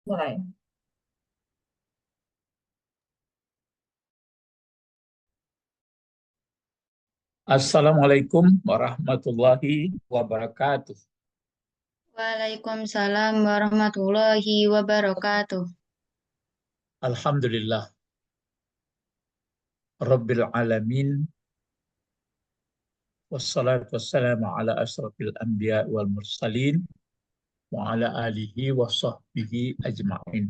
Mulai. Assalamualaikum warahmatullahi wabarakatuh. Waalaikumsalam warahmatullahi wabarakatuh. Alhamdulillah Rabbil alamin wassalatu wassalamu ala asrafil anbiya wal mursalin wa ala alihi wa sahbihi ajma'in.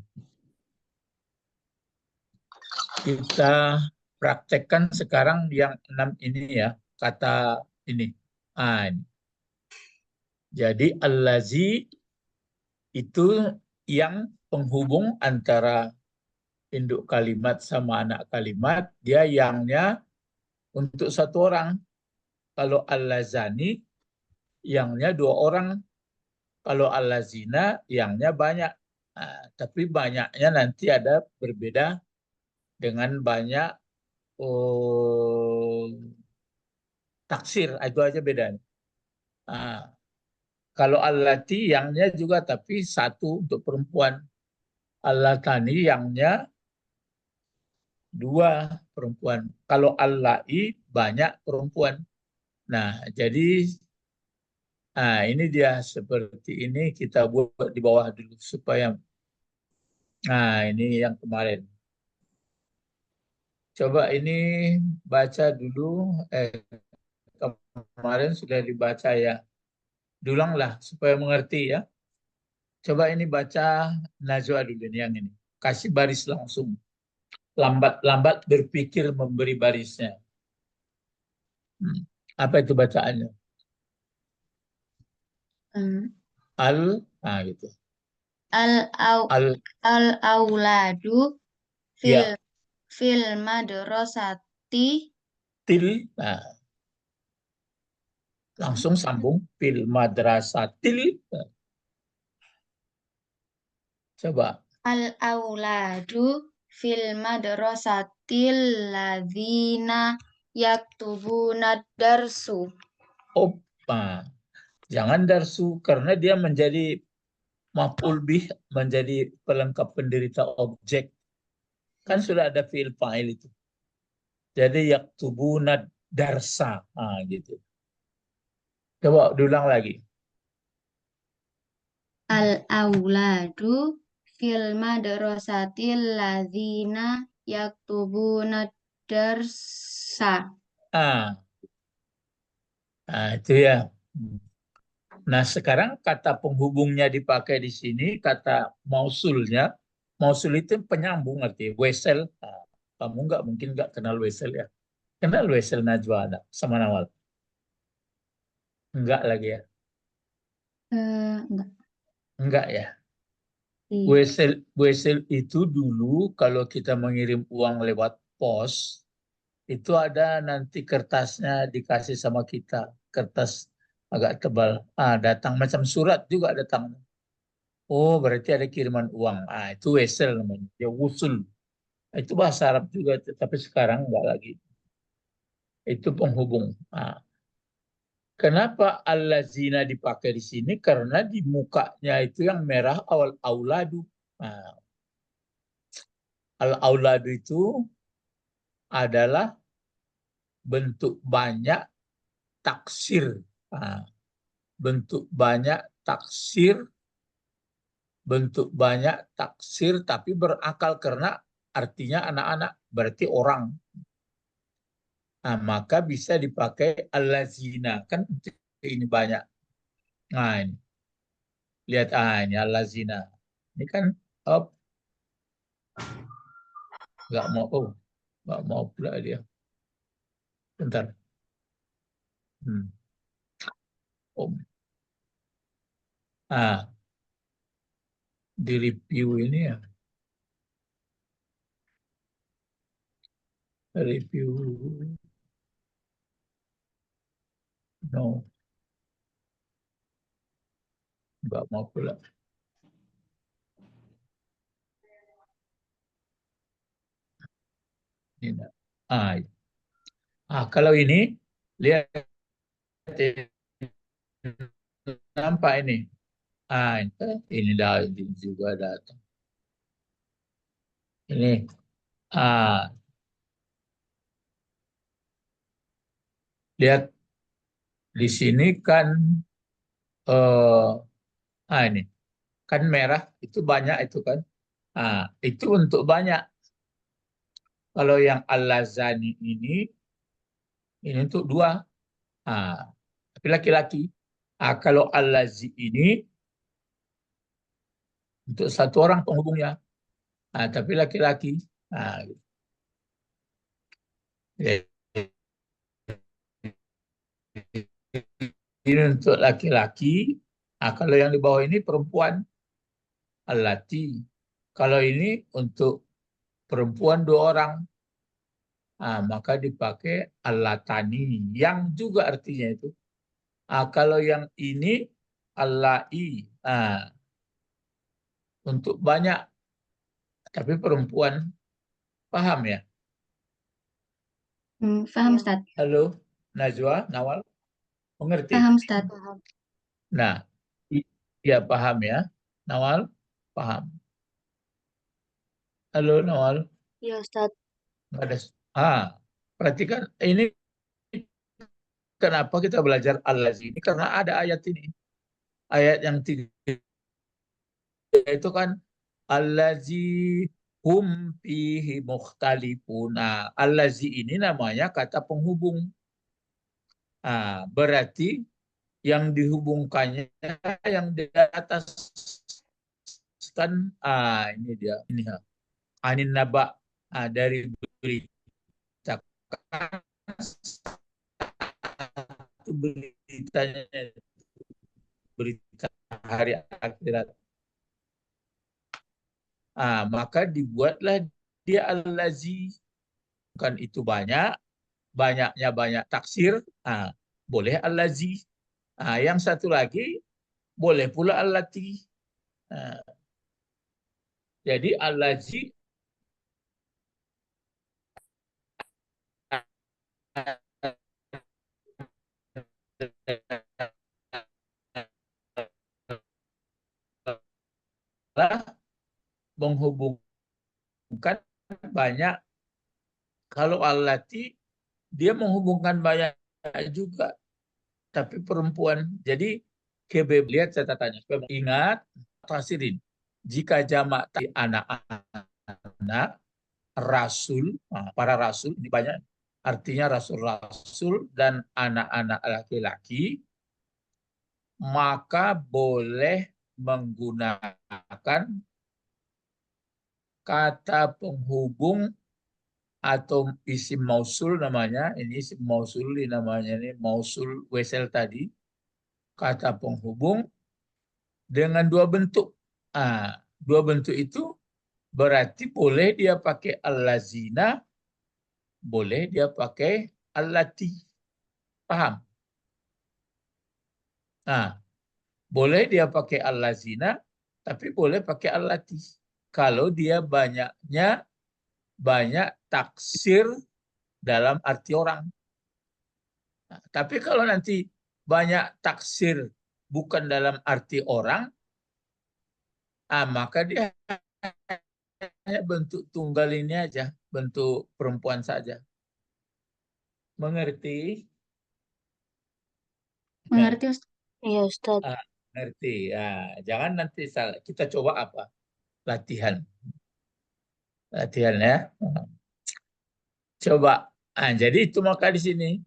Kita praktekkan sekarang yang 6 ini ya, kata ini. Ini. Jadi allazi itu yang penghubung antara induk kalimat sama anak kalimat, dia yangnya untuk satu orang. Kalau allazani, yangnya dua orang. Kalau allazina, yangnya banyak. Nah, tapi banyaknya nanti ada berbeda dengan banyak taksir. Itu aja beda. Nah, kalau allati, yangnya juga tapi satu untuk perempuan. Allatani, yangnya dua perempuan. Kalau allai, banyak perempuan. Nah, jadi ini dia seperti ini kita buat di bawah dulu supaya ini yang kemarin. Coba ini baca dulu kemarin sudah dibaca ya. Dulanglah supaya mengerti ya. Coba ini baca Najwa dulu ini yang ini. Kasih baris langsung. Lambat-lambat berpikir memberi barisnya. Apa itu bacaannya? Gitu. Al Al-auladu fil ya fil madrasati til. Langsung sambung fil madrasatil. Coba. al-auladu fil madrasatil ladzina yaktubuna darsu. Jangan darsu karena dia menjadi maf'ul bih, menjadi pelengkap penderita objek. Kan sudah ada fi'il fa'il itu. Jadi yaktubuna darsa. Gitu. Coba diulang lagi. Al-auladu fil madrasatil ladzina yaktubuna darsa. Itu ya. Nah, sekarang kata penghubungnya dipakai di sini, kata mausulnya. Mausul itu penyambung artinya. Wesel. Kamu mungkin nggak kenal wesel ya. Kenal wesel Najwa ada sama Nawal? Enggak lagi ya. Enggak. Enggak ya. Iya. Wesel itu dulu kalau kita mengirim uang lewat pos, itu ada nanti kertasnya dikasih sama kita. Kertas agak tebal. Datang macam surat juga datang. Oh, berarti ada kiriman uang. Itu wesel namanya. Ya wusul. Itu bahasa Arab juga, tapi sekarang enggak lagi. Itu penghubung. Kenapa allazina dipakai di sini? Karena di mukanya itu yang merah awal auladu. Al-auladu itu adalah bentuk banyak taksir. Bentuk banyak taksir, bentuk banyak taksir tapi berakal karena artinya anak-anak, berarti orang. Maka bisa dipakai allazina, kan ini banyak. Ini lihat ini allazina. Ini kan nggak mau pula dia. Bentar. Om. Di review ini ya. Review. No. Nggak mau pula. Ini. Kalau ini, lihat nampak ini. Ini juga datang. Ini ah, lihat di sini kan ini kan merah itu banyak itu kan. Itu untuk banyak. Kalau yang al-lazani ini untuk dua. Tapi laki-laki. Kalau al-lazi ini untuk satu orang penghubungnya. Tapi laki-laki. Gitu. Ini untuk laki-laki. Kalau yang di bawah ini perempuan, al-lati. Kalau ini untuk perempuan dua orang, maka dipakai al-latani. Yang juga artinya itu. Kalau yang ini al-lai. Untuk banyak, tapi perempuan. Paham ya? Paham, Ustaz. Halo, Najwa, Nawal, mengerti? Paham, Ustaz. Nah, ya paham ya, Nawal, paham. Halo, Nawal, Ya, Ustaz. nggak ada. Perhatikan ini kenapa kita belajar al-lazi ini karena ada ayat ini, ayat yang tiga itu kan al-lazi hum fihi mukhtalifun. Al-lazi ini namanya kata penghubung. Berarti yang dihubungkannya yang di atas kan ini dia ini anin naba dari berita itu beritanya berita hari akhirat. Maka dibuatlah dia al-lazi, kan itu banyaknya banyak taksir, boleh al-lazi. Yang satu lagi boleh pula al-lati. Jadi al-lazi menghubungkan banyak. Kalau al-lati dia menghubungkan banyak juga, tapi perempuan. Jadi kebe lihat catatannya. Ingat tafsirin. Jika jamak anak-anak rasul, para rasul ini banyak. Artinya rasul-rasul dan anak-anak laki-laki, maka boleh menggunakan kata penghubung atau isim mausul namanya. Ini isim mausul namanya ini mausul wesel tadi. Kata penghubung dengan dua bentuk. Dua bentuk itu berarti boleh dia pakai al-lazina, boleh dia pakai al-lati. Paham? Boleh dia pakai al-lazina, tapi boleh pakai al-lati. Kalau dia banyak taksir dalam arti orang. Tapi kalau nanti banyak taksir bukan dalam arti orang, maka dia hanya bentuk tunggal ini aja, bentuk perempuan saja. Mengerti? Mengerti, Ustaz? Iya, Ustaz. Mengerti. Jangan nanti salah. Kita coba apa? Latihan. Latihan ya. Coba. Jadi itu maka di sini.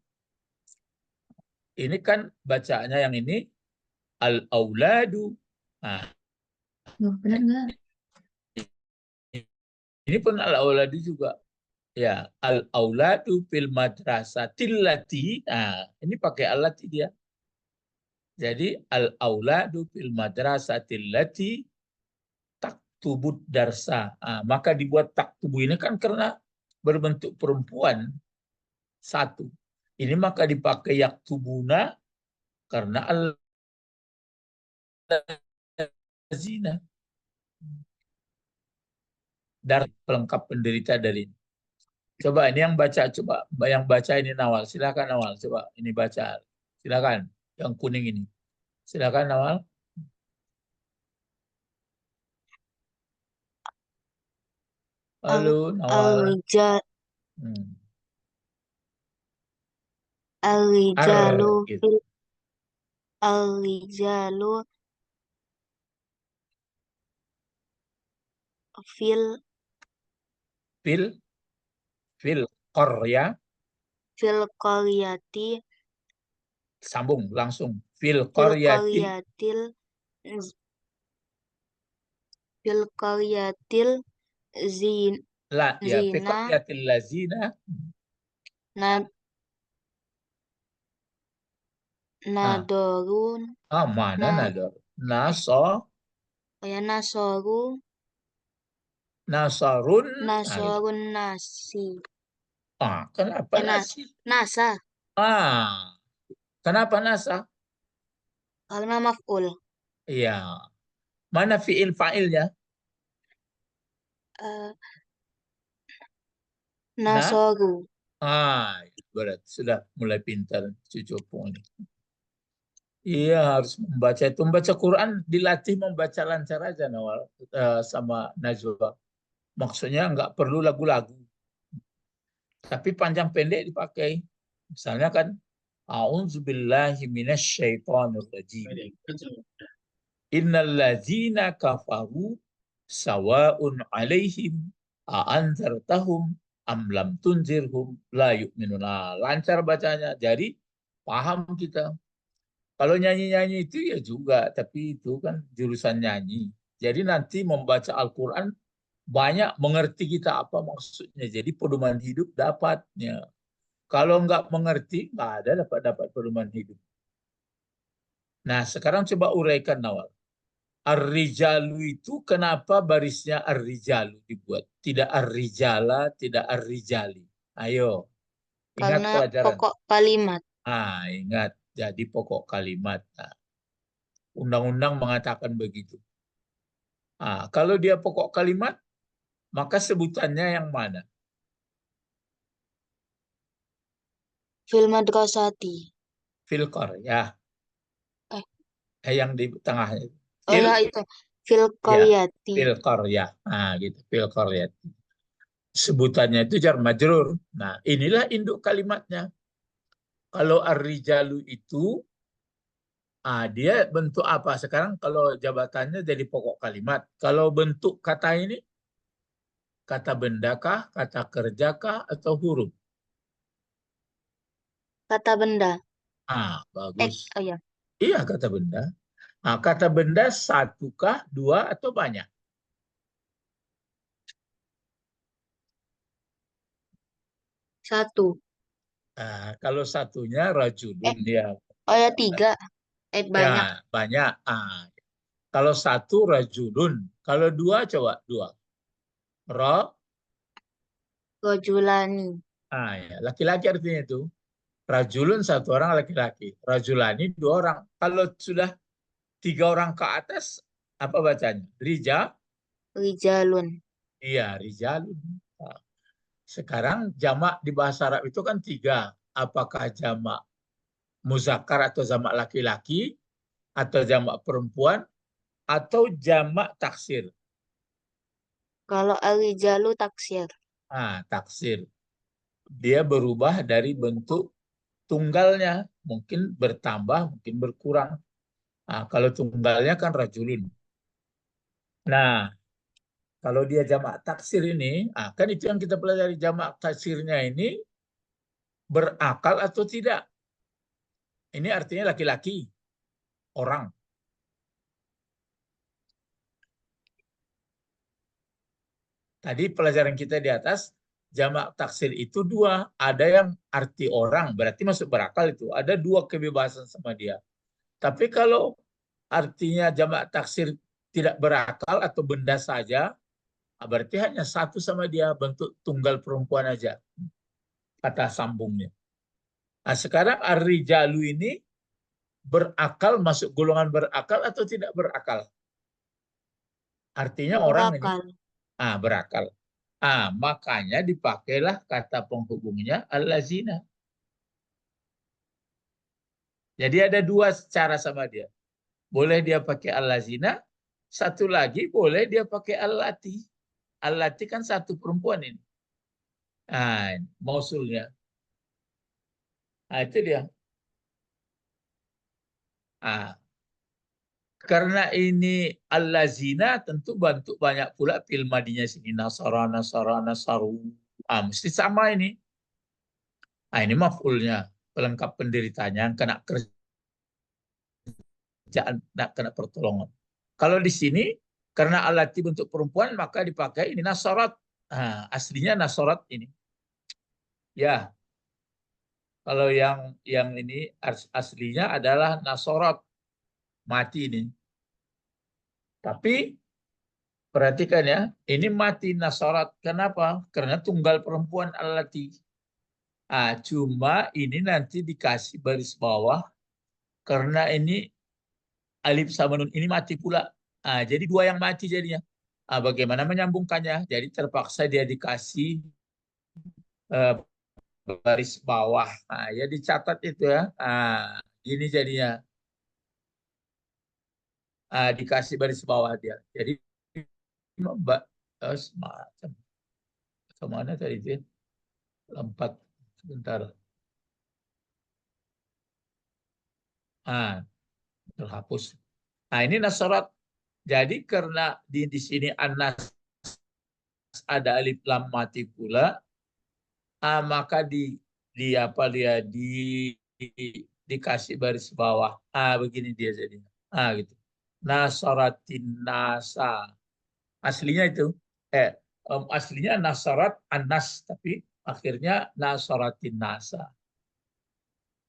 Ini kan bacaannya yang ini al-auladu. Benar nggak? Ini pun al-auladu juga. Ya, al-auladu fil madrasatil lati. Ini pakai al-lati dia. Jadi al-auladu fil madrasatil lati taktubud darsa. Maka dibuat taktubu ini kan karena berbentuk perempuan satu. Ini maka dipakai yaktubuna karena al-zina. Dari pelengkap penderita dari ini. Coba ini yang baca ini Nawal. Silakan Nawal, coba ini baca. Silakan yang kuning ini. Silakan Nawal. Halo, Nawal. Al-rijal Hmm. al-rijalu Gitu. fil al-rijalu fil Fil, fil Korea, fil qaryati sambung langsung. Fil fil Koryatil, qaryatil fil qaryatil zin la, ya, fi zina Koryatil lazina. nad Ah, nadorun mana na nador? eh ya nasoru Nasarun. Gitu. nasorun nasi Kenapa na nasi? nasa Ah, kenapa nasa? karena maf'ul. Iya. Mana fiil fa'ilnya? Eh, Nah, nasoru berat. Sudah mulai pintar cucu ini. Iya, harus membaca itu. Membaca Quran dilatih membaca lancar aja, Nawal. Sama Najwa. Maksudnya nggak perlu lagu-lagu. Tapi panjang pendek dipakai. Misalnya kan, A'udzubillahi minasyaitonirrajim. Innal ladzina kafaru sawa'un 'alaihim a'anzartahum am lam tunzirhum la yu'minun. Nah, lancar bacanya. Jadi paham kita. Kalau nyanyi-nyanyi itu ya juga, tapi itu kan jurusan nyanyi. Jadi nanti membaca Al-Quran banyak mengerti kita apa maksudnya. Jadi pedoman hidup dapatnya. Kalau nggak mengerti, nggak ada dapat pedoman hidup. Nah, sekarang coba uraikan, Nawal. Ar-rijalu itu kenapa barisnya ar-rijalu dibuat? Tidak ar-rijala, tidak ar-rijali. Ayo, ingat karena pelajaran. pokok kalimat. Ingat. Jadi pokok kalimat. Nah, undang-undang mengatakan begitu. Kalau dia pokok kalimat, maka sebutannya yang mana? Fil madrasati. Filkor, ya. Eh, Yang di tengahnya. oh Fil, ya itu. Fil ya. qaryati. Filkor, ya. Gitu. Filkor, ya. Sebutannya itu jar majrur. Nah, inilah induk kalimatnya. Kalau ar-rijalu itu, dia bentuk apa? Sekarang kalau jabatannya jadi pokok kalimat. Kalau bentuk kata ini, kata bendakah, kata kerjakah, atau huruf? Kata benda. Bagus. Oh ya. Iya, kata benda. Kata benda satukah, dua, atau banyak? Satu. Kalau satunya Eh, rajulun, ya. oh ya tiga. Ya, Banyak. banyak. Kalau satu rajulun. Kalau dua, coba dua. Ro, Rojulani. ya. Laki-laki artinya itu. Rajulun satu orang laki-laki. Rajulani dua orang. Kalau sudah tiga orang ke atas, apa bacanya? Rija, Rijalun. iya rijalun. Nah, sekarang jamak di bahasa Arab itu kan tiga. Apakah jamak muzakkar atau jamak laki-laki, atau jamak perempuan, atau jamak taksir? Kalau al-rijalu taksir. Taksir. Dia berubah dari bentuk tunggalnya. Mungkin bertambah, mungkin berkurang. Kalau tunggalnya kan rajulun. Nah, kalau dia jamak taksir ini, kan itu yang kita pelajari, jamak taksirnya ini berakal atau tidak. Ini artinya laki-laki, orang. Tadi pelajaran kita di atas, jamak taksir itu dua. Ada yang arti orang, berarti masuk berakal itu. Ada dua kebebasan sama dia. Tapi kalau artinya jamak taksir tidak berakal atau benda saja, berarti hanya satu sama dia, bentuk tunggal perempuan aja, kata sambungnya. Sekarang ar-rijalu ini berakal, masuk golongan berakal atau tidak berakal? Artinya orang ini Berakal. berakal. Makanya dipakailah kata penghubungnya al-lazina. Jadi ada dua cara sama dia. Boleh dia pakai al-lazina, satu lagi boleh dia pakai al-lati. Allati kan satu perempuan ini. Nah, mausulnya. Nah, itu dia. Nah, karena ini allazina tentu bentuk banyak pula fil madinya sini nasara nasara nasaru. Ah, mesti sama ini. Nah, ini maf'ulnya, pelengkap penderitanya yang kena kerjaan, kena pertolongan. Kalau di sini karena allati bentuk perempuan maka dipakai ini nasarat. Nah, aslinya nasarat ini. Ya, kalau yang ini aslinya adalah nasarat mati ini. Tapi perhatikan ya, ini mati nasarat. Kenapa? Karena tunggal perempuan allati. Ah, cuma ini nanti dikasih baris bawah karena ini alif sama nun ini mati pula. Ah, jadi dua yang mati jadinya. Ah, bagaimana menyambungkannya? Jadi terpaksa dia dikasih eh, baris bawah. Ah, ya dicatat itu ya. Ah, ini jadinya. Ah, dikasih baris bawah dia. Jadi mbak semacam kemana tadi itu? Ya? Lompat sebentar. Ah, terhapus. Nah, ini nasarat. Jadi karena di sini anas ada alif lam mati pula, maka di apa dia dikasih baris bawah. Ah, begini dia jadinya. Ah, gitu. Nasaratin nasa. Aslinya itu aslinya nasarat anas tapi akhirnya nasaratin nasa.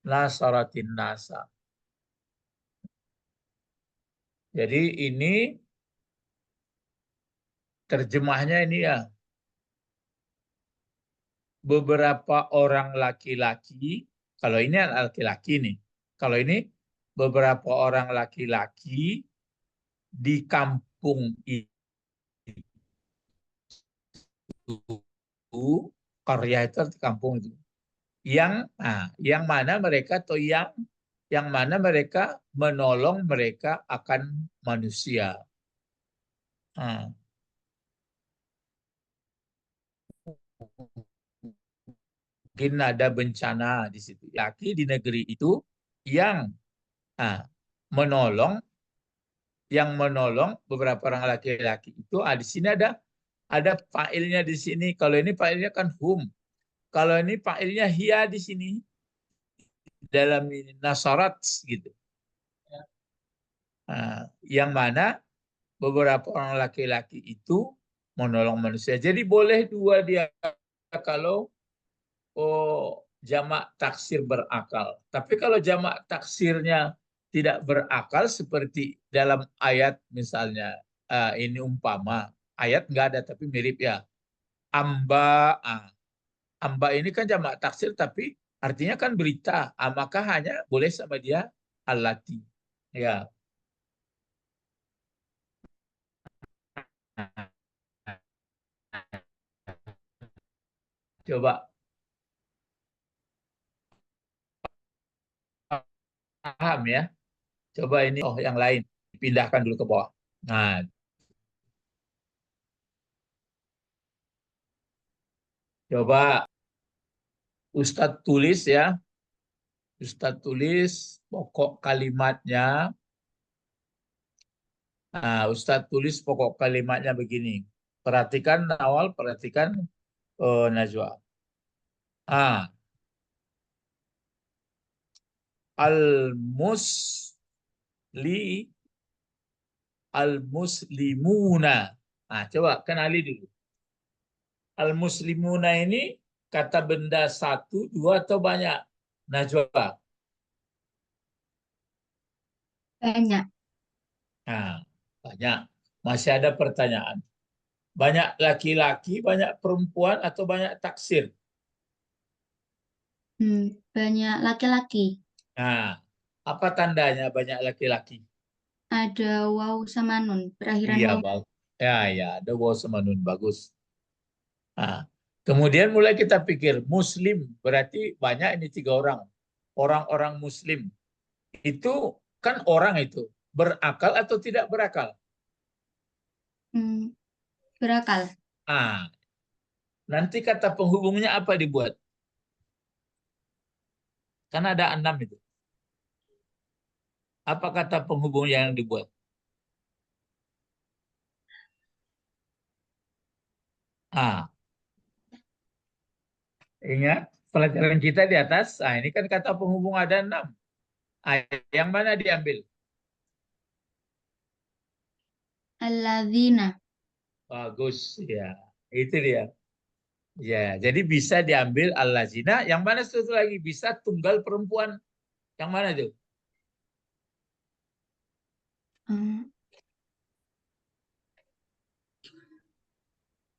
Nasaratin nasa. Jadi ini terjemahnya ini ya beberapa orang laki-laki, kalau ini laki-laki nih, kalau ini beberapa orang laki-laki di kampung itu, karya itu di kampung itu, yang mana mereka atau yang mana mereka menolong mereka akan manusia. Nah, mungkin ada bencana di situ. Laki di negeri itu yang ah, menolong beberapa orang laki-laki itu di sini ada failnya di sini. Kalau ini failnya kan hum. Kalau ini failnya hia di sini dalam ini nasarat gitu. Yang mana beberapa orang laki-laki itu menolong manusia. Jadi boleh dua dia kalau jamak taksir berakal. Tapi kalau jamak taksirnya tidak berakal seperti dalam ayat misalnya ini umpama ayat nggak ada tapi mirip ya amba amba ini kan jamak taksir tapi artinya kan berita maka hanya boleh sama dia alati ya. Coba paham ya, coba ini yang lain pindahkan dulu ke bawah. Nah, coba Ustadz tulis ya, Ustadz tulis pokok kalimatnya. Nah, Ustadz tulis pokok kalimatnya begini. Perhatikan awal, perhatikan Najwa. Ah, al-musli al-muslimuna. Nah, coba kenali dulu. Al-muslimuna ini kata benda satu, dua atau banyak? Najwa. Banyak. Nah, banyak. Masih ada pertanyaan. Banyak laki-laki, banyak perempuan atau banyak taksir? Banyak laki-laki. Nah, apa tandanya banyak laki-laki? Ada waw sama nun. Berakhiran Iya, waw. bagus. Ya, ya, ada waw sama nun bagus. Nah, kemudian mulai kita pikir Muslim berarti banyak ini tiga orang. Orang-orang Muslim itu kan orang itu berakal atau tidak berakal? Hmm, Berakal. Ah, nanti kata penghubungnya apa dibuat? Kan ada 6 itu. Apa kata penghubung yang dibuat? Ah, ingat pelajaran kita di atas. Ah, ini kan kata penghubung ada 6. Ah, yang mana diambil? Alladzina. Bagus ya. Itu dia. Ya, jadi bisa diambil al-lazina. Yang mana satu lagi bisa tunggal perempuan. Yang mana itu? Hmm,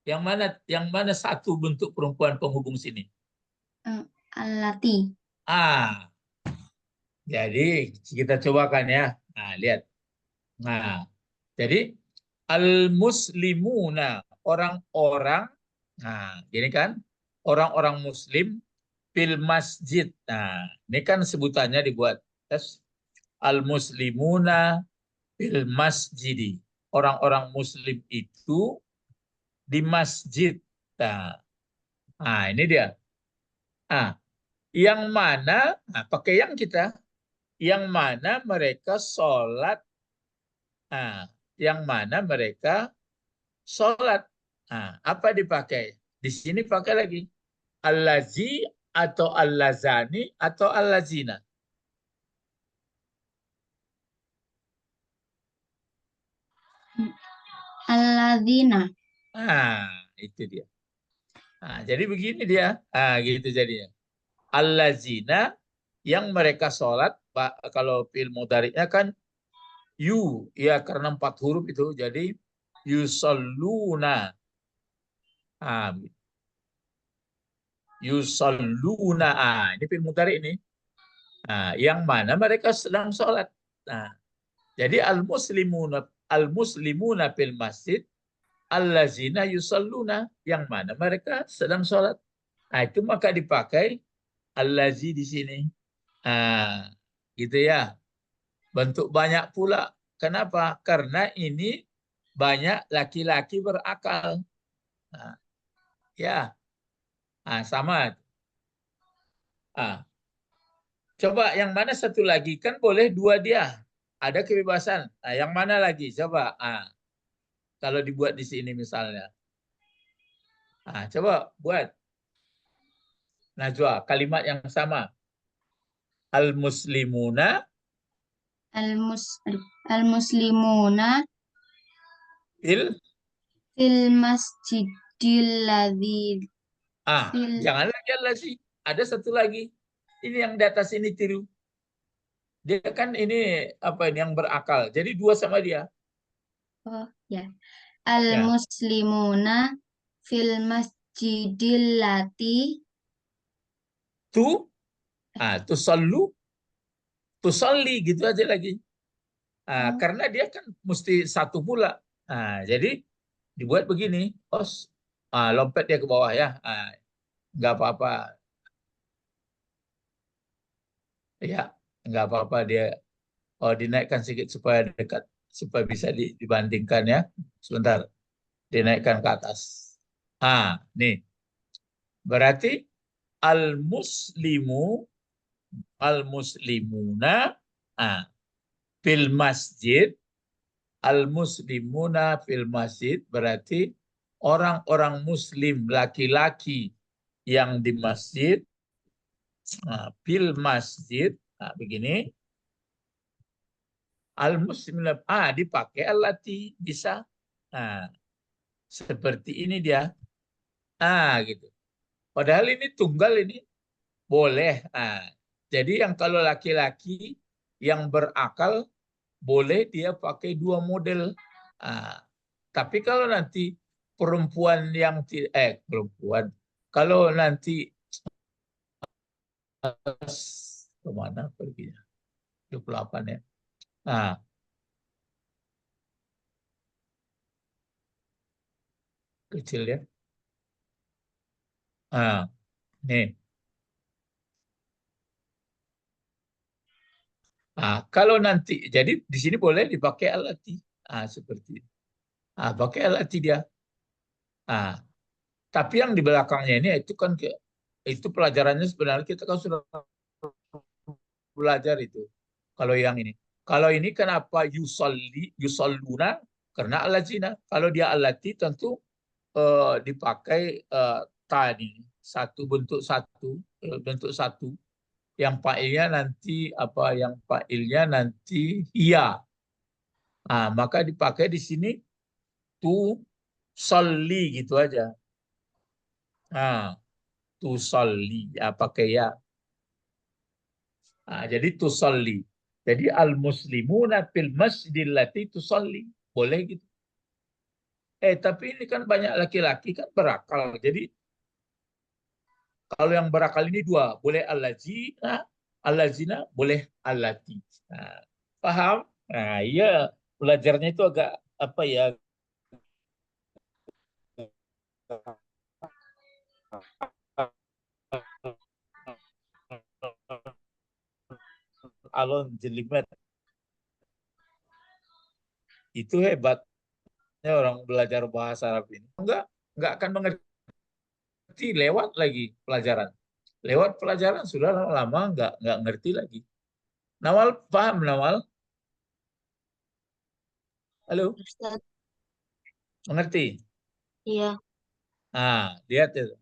Yang mana satu bentuk perempuan penghubung sini? allati. Ah, jadi kita cobakan ya. Nah, lihat. Nah, jadi al-muslimuna, orang-orang, nah ini kan orang-orang muslim fil masjid. Nah, ini kan sebutannya dibuat. Yes. Al-muslimuna fil masjidi. Orang-orang muslim itu di masjid. Nah, ini dia. Nah, yang mana, nah, pakai yang kita, yang mana mereka sholat, nah, yang mana mereka sholat. Nah, apa dipakai? Di sini pakai lagi. Allazi atau allazani atau allazina. Alladzina. Nah, itu dia. Nah, jadi begini dia. Gitu jadinya. Allazina yang mereka sholat, kalau fi'il mudhari'nya kan yu, ya karena 4 huruf itu, jadi yusalluna. Ah, yusalluna. Ini fi'il mudhari' ini. Yang mana mereka sedang sholat. Nah, jadi al-muslimuna fil masjid allazina yusalluna, yang mana mereka sedang sholat. Nah, itu maka dipakai allazi di sini. Nah, gitu ya. Bentuk banyak pula. Kenapa? Karena ini banyak laki-laki berakal. Nah, ya, sama. Ah, coba yang mana satu lagi? Kan boleh dua dia. Ada kebebasan. Nah, yang mana lagi? Coba. Kalau dibuat di sini misalnya. Coba buat. Najwa, kalimat yang sama. Al-muslimuna Aduh. Al-muslimuna fil. fil masjidil ladzi fil Jangan lagi lagi. Ada satu lagi. Ini yang di atas ini tiru. Dia kan ini apa ini yang berakal. Jadi dua sama dia. oh ya. Ya. Al-muslimuna fil masjidil lati Tu, tu sallu, tu salli gitu aja lagi. oh, Karena dia kan mesti satu pula. Jadi dibuat begini. Oh, lompat dia ke bawah ya. Nggak apa-apa. Ya, nggak apa-apa dia. Oh, dinaikkan sedikit supaya dekat, supaya bisa dibandingkan ya. Sebentar, dinaikkan ke atas. Nih. Berarti al-muslimu, al-muslimuna, ah, fil masjid, al-muslimuna fil masjid berarti orang-orang muslim laki-laki yang di masjid, fil masjid, begini, al-muslimuna, dipakai al-lati, bisa. Nah, seperti ini dia. Gitu. Padahal ini tunggal ini boleh. Jadi yang kalau laki-laki yang berakal boleh dia pakai dua model. Ah, tapi kalau nanti perempuan yang perempuan, kalau nanti kemana perginya? 28 ya. Nah, kecil ya. Nih. Kalau nanti, jadi di sini boleh dipakai alati. Seperti pakai alati dia. Nah, tapi yang di belakangnya ini itu kan itu pelajarannya sebenarnya kita kan sudah belajar itu. Kalau yang ini. Kalau ini kenapa yusalluna? Karena allazina. Kalau dia allati tentu dipakai tadi bentuk satu. Yang fa'ilnya nanti apa? Yang fa'ilnya nanti iya. Nah, maka dipakai di sini tu solli gitu aja. Nah, tu solli ya pakai ya. Nah, jadi tu solli. Jadi al muslimuna fil masjidil lati tusolli. Boleh gitu. Tapi ini kan banyak laki-laki kan berakal. Jadi kalau yang berakal ini dua, boleh al-lazina, boleh al-lati. Nah, paham? Nah, iya, belajarnya itu agak apa ya? Alon jelimet. Itu hebatnya orang belajar bahasa Arab ini. Enggak akan mengerti lewat lagi pelajaran. Lewat pelajaran sudah lama enggak ngerti lagi. Nawal paham Nawal? Halo, Ustaz. mengerti? Iya. Nah, lihat itu.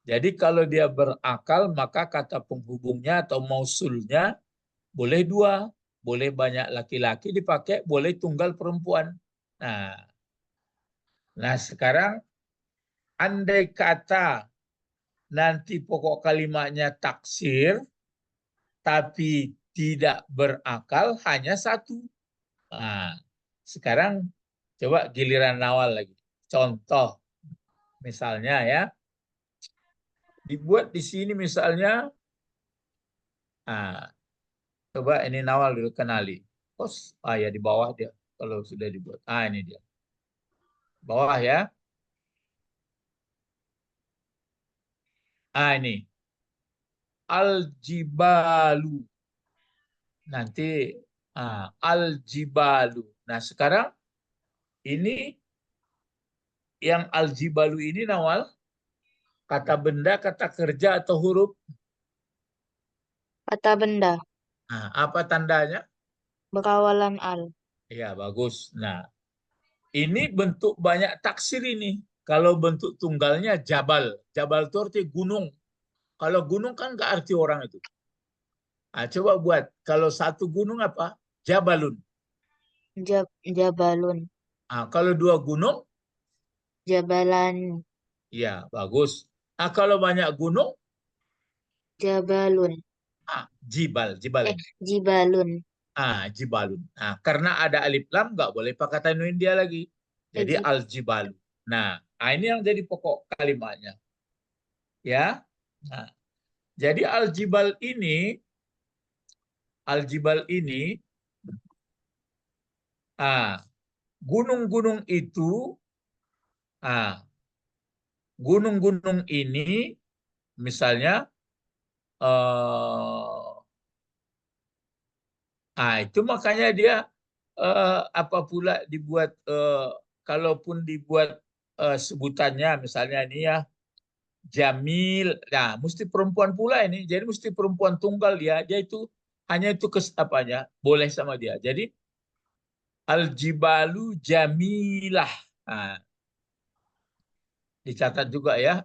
Jadi kalau dia berakal maka kata penghubungnya atau mausulnya boleh dua, boleh banyak laki-laki dipakai, boleh tunggal perempuan. Nah, nah sekarang andai kata nanti pokok kalimatnya taksir tapi tidak berakal hanya satu. Nah, sekarang coba giliran awal lagi. Contoh misalnya ya, dibuat di sini misalnya, nah, coba ini Nawal dulu kenali. Oh, ya di bawah dia kalau sudah dibuat. Ini dia. Bawah ya. Ini al-jibalu. Nanti al-jibalu. Nah, sekarang ini yang al-jibalu ini Nawal kata benda, kata kerja atau huruf. Kata benda. Nah, apa tandanya? Berawalan al. Ya, bagus. Nah, ini bentuk banyak taksir ini. Kalau bentuk tunggalnya jabal. Jabal itu arti gunung. Kalau gunung kan nggak arti orang itu. Nah, coba buat. Kalau satu gunung apa? Jabalun. Jabalun. Nah, kalau dua gunung, Jabalan. ya bagus. Nah, kalau banyak gunung, Jabalun. jibal ini. Jibalun. Jibalun. Nah, karena ada alif lam nggak boleh pakai tanwin dia lagi. Jadi Jib. al jibalu. Nah, ini yang jadi pokok kalimatnya. Ya. Nah, jadi al-jibal ini, gunung-gunung itu, ah, gunung-gunung ini, misalnya, itu makanya dia apa pula dibuat, kalaupun dibuat sebutannya, misalnya ini ya, Jamil, nah mesti perempuan pula ini, jadi mesti perempuan tunggal dia itu hanya itu apanya boleh sama dia. Jadi al-jibalu jamilah. Nah, dicatat juga ya.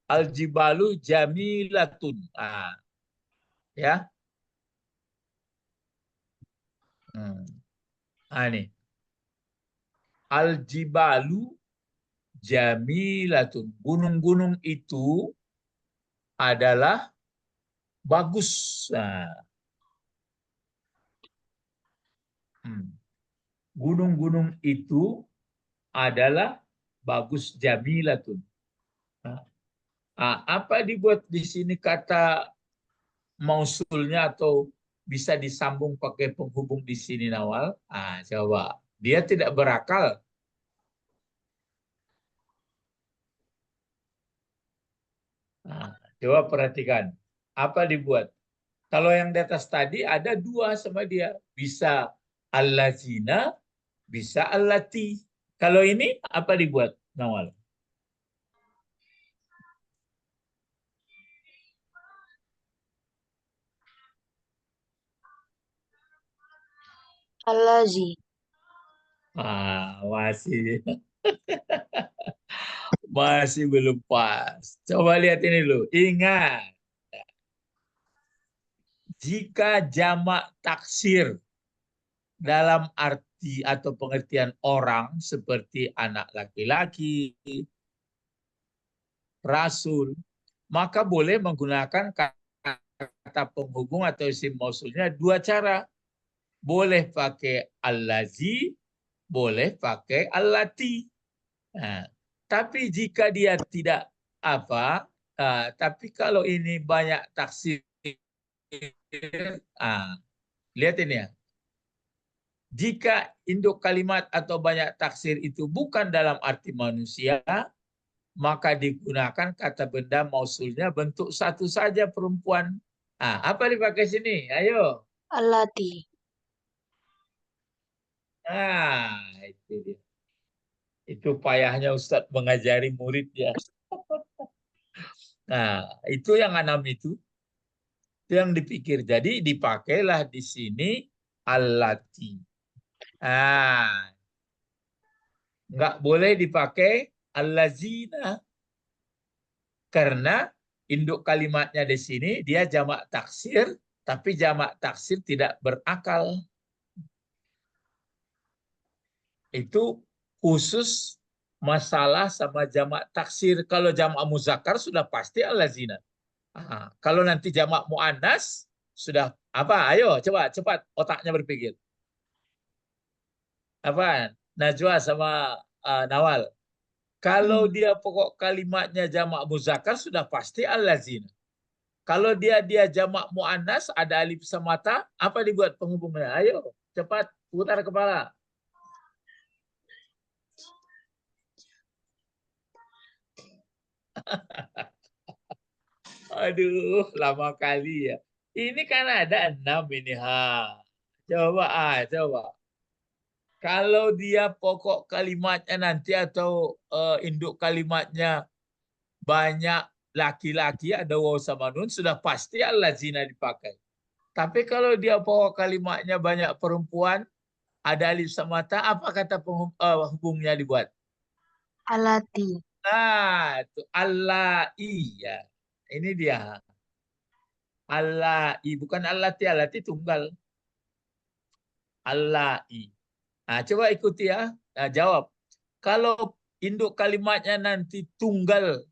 Al-jibalu jamilatun. Ya. Hmm. Ini. Al-jibalu jamilatun. Gunung-gunung itu adalah bagus. Gunung-gunung itu adalah bagus jamilatun. Apa dibuat di sini kata mausulnya atau bisa disambung pakai penghubung di sini Nawal? Coba. Dia tidak berakal. Coba perhatikan. Apa dibuat? Kalau yang di atas tadi ada dua sama dia. Bisa allazina, bisa allati. Kalau ini apa dibuat Nawal? Allazi. Masih masih belum pas. Coba lihat ini dulu. Ingat, jika jamak taksir dalam arti atau pengertian orang seperti anak laki-laki, rasul, maka boleh menggunakan kata penghubung atau isim mausulnya dua cara. Boleh pakai allazi, boleh pakai allati. Nah, tapi jika dia tidak apa, tapi kalau ini banyak taksir, lihat ini ya. Jika induk kalimat atau banyak taksir itu bukan dalam arti manusia, maka digunakan kata benda mausulnya bentuk satu saja perempuan. Apa dipakai sini? Ayo. Allati. Itu dia. Itu payahnya Ustadz mengajari murid ya. Nah, itu yang enam itu yang dipikir. Jadi dipakailah di sini allati. Nggak boleh dipakai allazina karena induk kalimatnya di sini dia jamak taksir, tapi jamak taksir tidak berakal. Itu khusus masalah sama jamak taksir. Kalau jamak muzakkar sudah pasti allazina. Kalau nanti jamak muannas sudah apa? Ayo coba cepat otaknya berpikir. Apa? Najwa sama Nawal. Kalau dia pokok kalimatnya jamak muzakkar sudah pasti allazina. Kalau dia jamak muannas ada alif semata, apa dibuat penghubungnya? Ayo cepat putar kepala. Aduh, lama kali ya. Ini kan ada enam ini. Coba, coba. Kalau dia pokok kalimatnya nanti atau induk kalimatnya banyak laki-laki, ada waw sama nun, sudah pasti allazina dipakai. Tapi kalau dia pokok kalimatnya banyak perempuan, ada alif sama ta, apa kata hubungnya dibuat? Allati. Itu Allah iya. Ini dia. Allah bukan allati, allati tunggal. Allah. Coba ikuti ya. Jawab. Kalau induk kalimatnya nanti tunggal,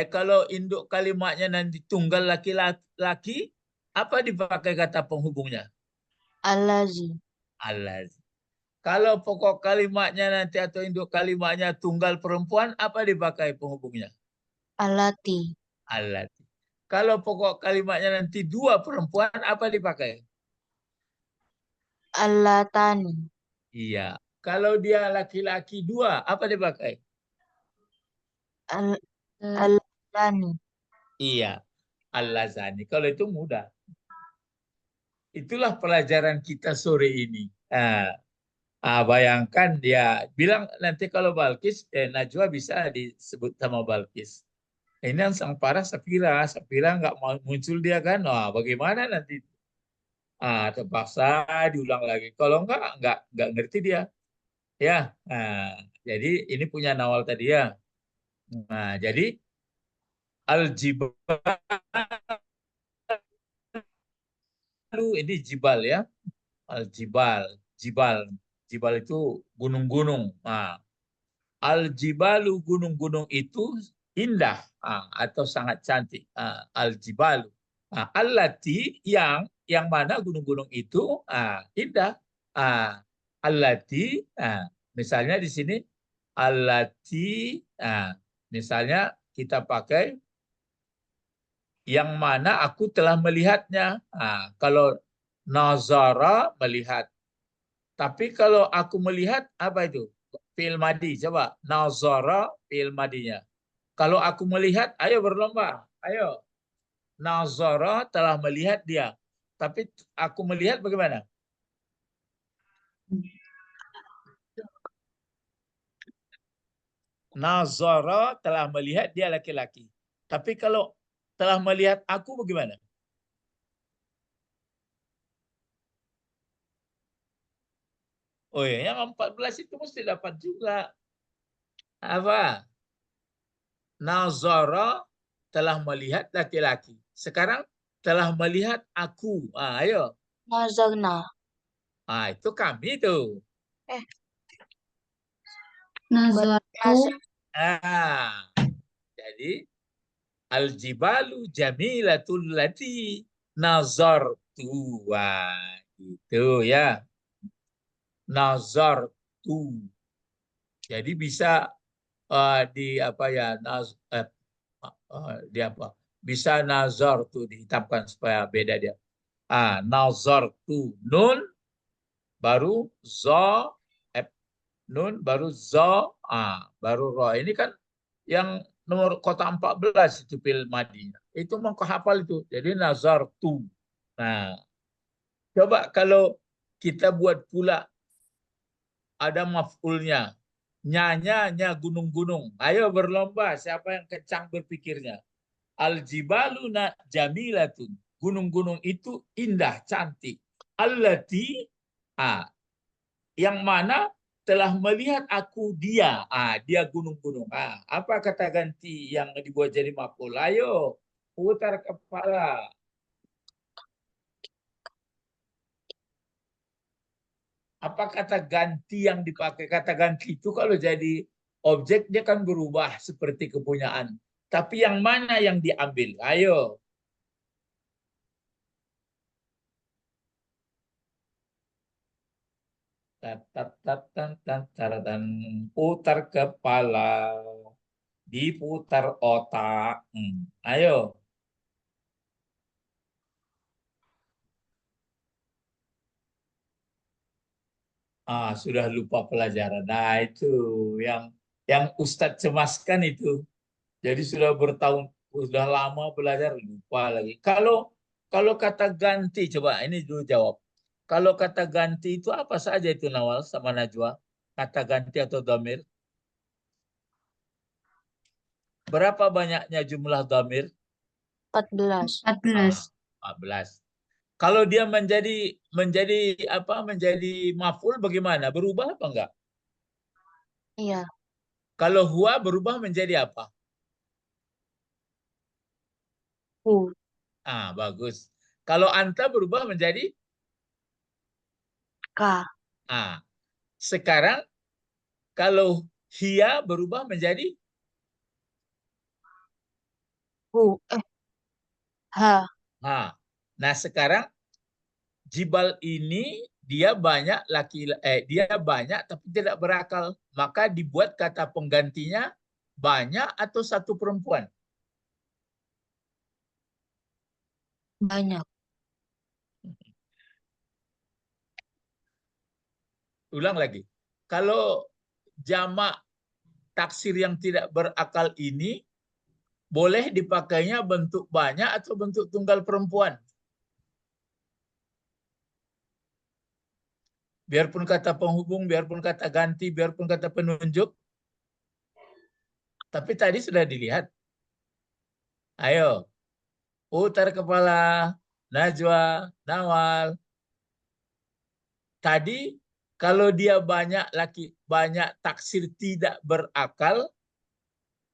kalau induk kalimatnya nanti tunggal laki-laki, apa dipakai kata penghubungnya? Allazi. Allah. Kalau pokok kalimatnya nanti atau induk kalimatnya tunggal perempuan, apa dipakai penghubungnya? Allati. Allah. Kalau pokok kalimatnya nanti dua perempuan, apa dipakai? Allatani. Iya. Kalau dia laki-laki dua, apa dipakai? Al Allani. Iya. Al-Lazani. Kalau itu mudah. Itulah pelajaran kita sore ini. Bayangkan dia bilang nanti kalau Balkis, Najwa bisa disebut sama Balkis. Ini yang sang parah Safira. Safira nggak mau muncul dia kan. Bagaimana nanti? Terpaksa diulang lagi. Kalau nggak ngerti dia. Ya, jadi ini punya Nawal tadi ya. Jadi al-jibalu ini jibal ya. Al-jibal, jibal. Jibal itu gunung-gunung. Al-jibalu gunung-gunung itu indah atau sangat cantik. Al-jibalu. Allati yang mana gunung-gunung itu indah. Allati misalnya di sini allati misalnya kita pakai yang mana aku telah melihatnya. Kalau nazara melihat. Tapi kalau aku melihat apa itu? Fi'il madi. Coba nazara fi'il madinya. Kalau aku melihat, ayo berlomba. Ayo. Nazara telah melihat dia. Tapi aku melihat bagaimana? Nazara telah melihat dia laki-laki. Tapi kalau telah melihat aku bagaimana? Oh ya, yang 14 itu mesti dapat juga. Apa? Nazara telah melihat laki-laki. Sekarang telah melihat aku. Ayo. Nazarna. Itu kami tuh. Eh, Nazartu. Ah, jadi al-jibalu jamilatul lati nazartu. Itu ya. Nazartu. Jadi bisa di apa ya di apa? Bisa nazar tuh dihitamkan supaya beda dia. Nazar tuh nun baru zo nun baru zo baru ro. Ini kan yang nomor kota 14 itu fil madinya. Itu mau hafal itu. Jadi nazar tu. Nah, coba kalau kita buat pula ada maf'ulnya. Nyanya gunung-gunung. Ayo berlomba siapa yang kencang berpikirnya. Al-jibaluna jamilatun. Gunung-gunung itu indah, cantik. Allati yang mana telah melihat aku dia. Dia gunung-gunung. Apa kata ganti yang dibuat jadi maf'ul? Ayo, putar kepala. Apa kata ganti yang dipakai? Kata ganti itu kalau jadi objek dia kan berubah seperti kepunyaan. Tapi yang mana yang diambil? Ayo. Putar kepala, diputar otak. Ayo. Sudah lupa pelajaran. Nah, itu yang Ustadz cemaskan itu. Jadi sudah bertahun, sudah lama belajar lupa lagi. Kalau kata ganti, coba ini dulu jawab. Kalau kata ganti itu apa saja itu Nawal sama Najwa? Kata ganti atau damir? Berapa banyaknya jumlah damir? 14. 14. 14. Kalau dia menjadi apa? Menjadi maf'ul bagaimana? Berubah apa enggak? Iya. Kalau huwa berubah menjadi apa? Hu. Bagus. Kalau anta berubah menjadi Ka. Sekarang kalau hia berubah menjadi Hu. Ha. Nah, sekarang jibal ini dia banyak tapi tidak berakal. Maka dibuat kata penggantinya banyak atau satu perempuan. Banyak. Ulang lagi. Kalau jamak taksir yang tidak berakal ini boleh dipakainya bentuk banyak atau bentuk tunggal perempuan. Biarpun kata penghubung, biarpun kata ganti, biarpun kata penunjuk. Tapi tadi sudah dilihat. Ayo, putar kepala, Najwa, Nawal. Tadi kalau dia banyak taksir tidak berakal,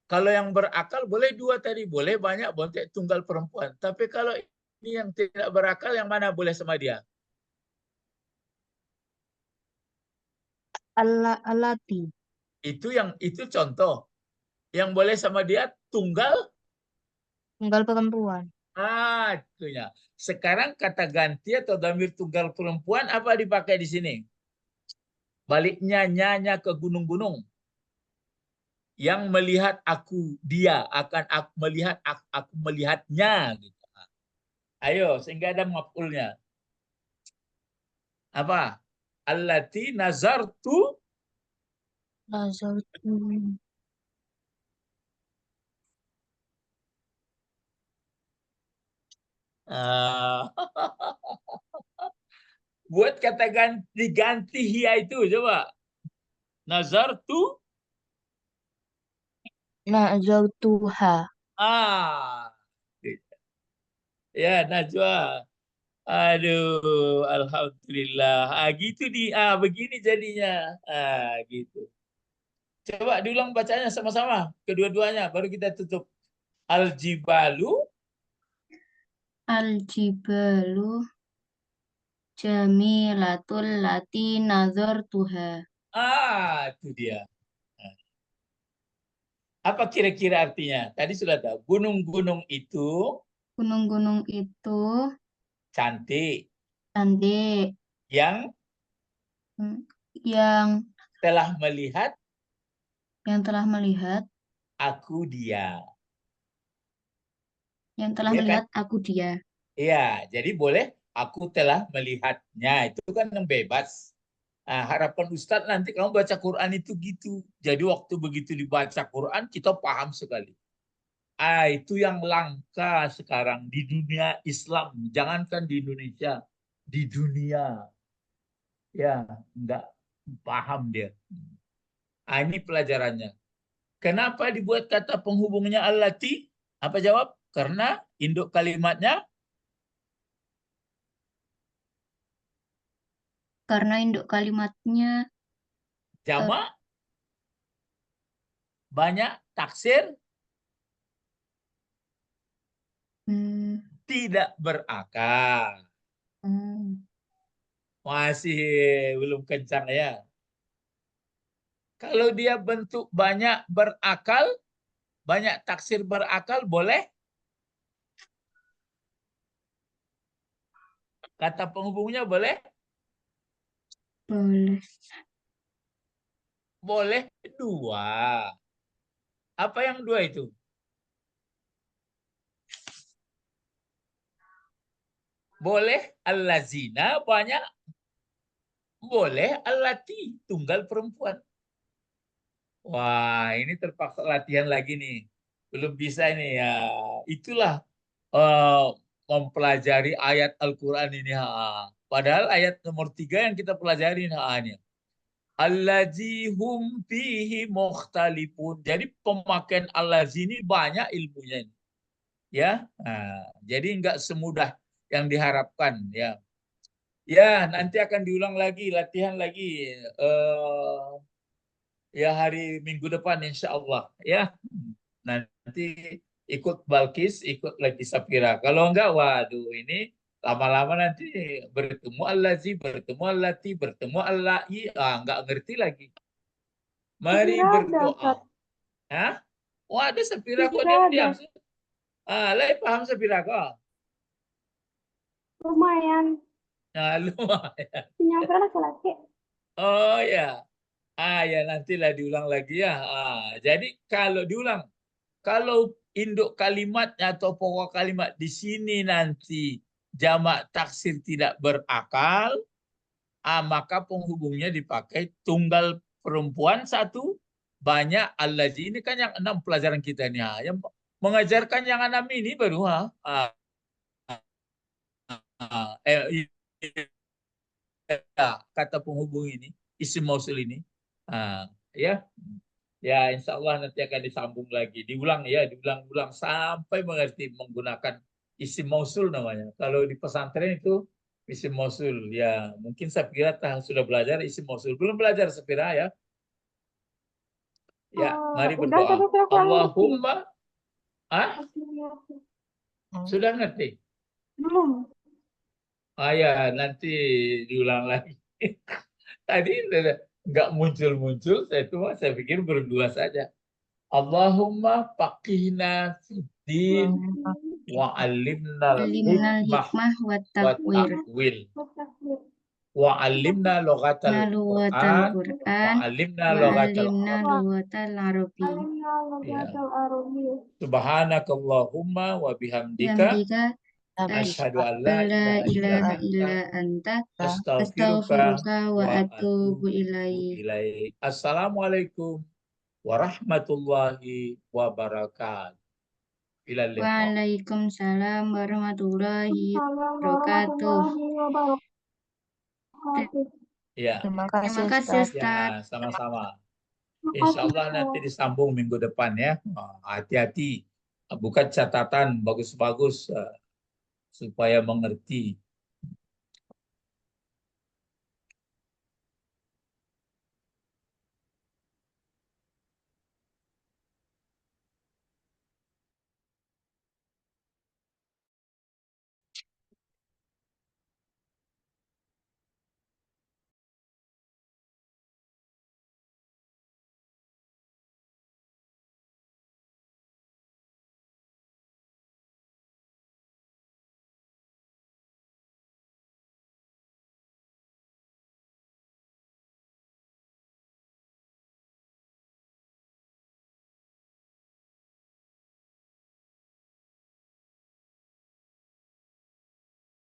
kalau yang berakal boleh dua tadi, boleh banyak, boleh tunggal perempuan. Tapi kalau ini yang tidak berakal, yang mana boleh sama dia? Alati. Itu contoh. Yang boleh sama dia tunggal. Tunggal perempuan. Itunya. Sekarang kata ganti atau damir tunggal perempuan apa dipakai di sini? Baliknya nyanya ke gunung-gunung. Yang melihat aku, dia akan aku melihat aku melihatnya gitu. Ayo, sehingga ada maf'ulnya. Apa? Allati nazartu Nazartu. uh, buat kata ganti hia itu coba. Nazartu Nazartuha. ah ya Najwa. Aduh, alhamdulillah. Gitu begini jadinya. Gitu. Coba diulang bacanya sama-sama, kedua-duanya, baru kita tutup. Al-jibalu, Al-jibalu jamilatul lati nazartuha. itu dia. Apa kira-kira artinya? Tadi sudah tahu. Gunung-gunung itu Gunung-gunung itu cantik, cantik. yang Hmm, yang telah melihat telah melihat, aku dia. yang telah Iya kan? melihat aku dia. Iya, jadi boleh aku telah melihatnya. Itu kan yang bebas. Nah, harapan Ustadz nanti kamu baca Quran itu gitu. Jadi waktu begitu dibaca Quran, kita paham sekali. Itu yang langka sekarang di dunia Islam. Jangankan di Indonesia, di dunia. Ya, enggak paham dia. Ini pelajarannya. Kenapa dibuat kata penghubungnya allati? Apa jawab? Karena induk kalimatnya Karena induk kalimatnya eh, jamak, banyak, taksir, hmm, tidak berakal. hmm, Masih belum kencang ya. Kalau dia bentuk banyak berakal, banyak taksir berakal, boleh? Kata penghubungnya boleh? boleh. Boleh dua. Apa yang dua itu? Boleh allazina banyak, boleh allati tunggal perempuan. Wah, ini terpaksa latihan lagi nih. Belum bisa ini ya. Itulah eh, mempelajari ayat Al-Quran ini. Padahal ayat nomor 3 yang kita pelajari nya. Allazi hum fihi mukhtalifun. Jadi pemakaian allazi ini banyak ilmunya ini. Ya, jadi nggak semudah yang diharapkan ya. Ya, nanti akan diulang lagi, latihan lagi. Ya hari Minggu depan insya Allah ya. Nanti ikut Balkis, ikut lagi Sapira. Kalau enggak, waduh ini lama-lama nanti bertemu Allazi, bertemu Allati, bertemu Allahi, enggak ngerti lagi. Mari Kira ada, berdoa. Ustaz. Hah? Waduh Sapira kok Kira ada. diam-diam sih? Lai paham Sapira kok? Lumayan. Lumayan. Sinyal laki-laki. Oh ya. Ya nantilah diulang lagi ya. Jadi kalau diulang, kalau induk kalimatnya atau pokok kalimat di sini nanti jamak taksir tidak berakal, maka penghubungnya dipakai tunggal perempuan satu, banyak allazi. Ini kan yang 6 pelajaran kita nih. Yang mengajarkan yang 6 ini baru kata penghubung ini, isim mausul ini. Ya, ya insya Allah nanti akan disambung lagi. Diulang ya, diulang-ulang sampai mengerti menggunakan isim mausul namanya. Kalau di pesantren itu isim mausul. Ya, mungkin saya kira sudah belajar isim mausul. Belum belajar Sapira ya. Ya, mari Udah, tapi berdoa. saya kurang ngerti. Allahumma, sudah ngerti? Belum. Ya, nanti diulang lagi. Tadi nggak muncul-muncul, saya pikir berdua saja. Allahumma faqihna fiddin wa alimnal Alimnal hikmah hikmah wa wa takwir. ta'wil wa alimna lughatal Naluwatal Quran wa Quran alimna wa lughatal alimna Arab. luwatal Arabi. Alimna Ya. lugatal Arabi. Subhanakallahumma wa bihamdika Bihamdika asyhadu an la alla ilaha illa ilaha anta illa anta astaghfiruka astaghfiruka wa wa atubu atubu ilaih. ilaik. Assalamualaikum warahmatullahi wabarakatuh. Ila liqa. Waalaikumsalam warahmatullahi Waalaikumsalam wabarakatuh. warahmatullahi wabarakatuh. Ya, Terima kasih Ustaz. ya sama-sama. Insya Makasih, Allah nanti Ustaz. disambung minggu depan ya. Hati-hati, bukan catatan bagus-bagus supaya mengerti.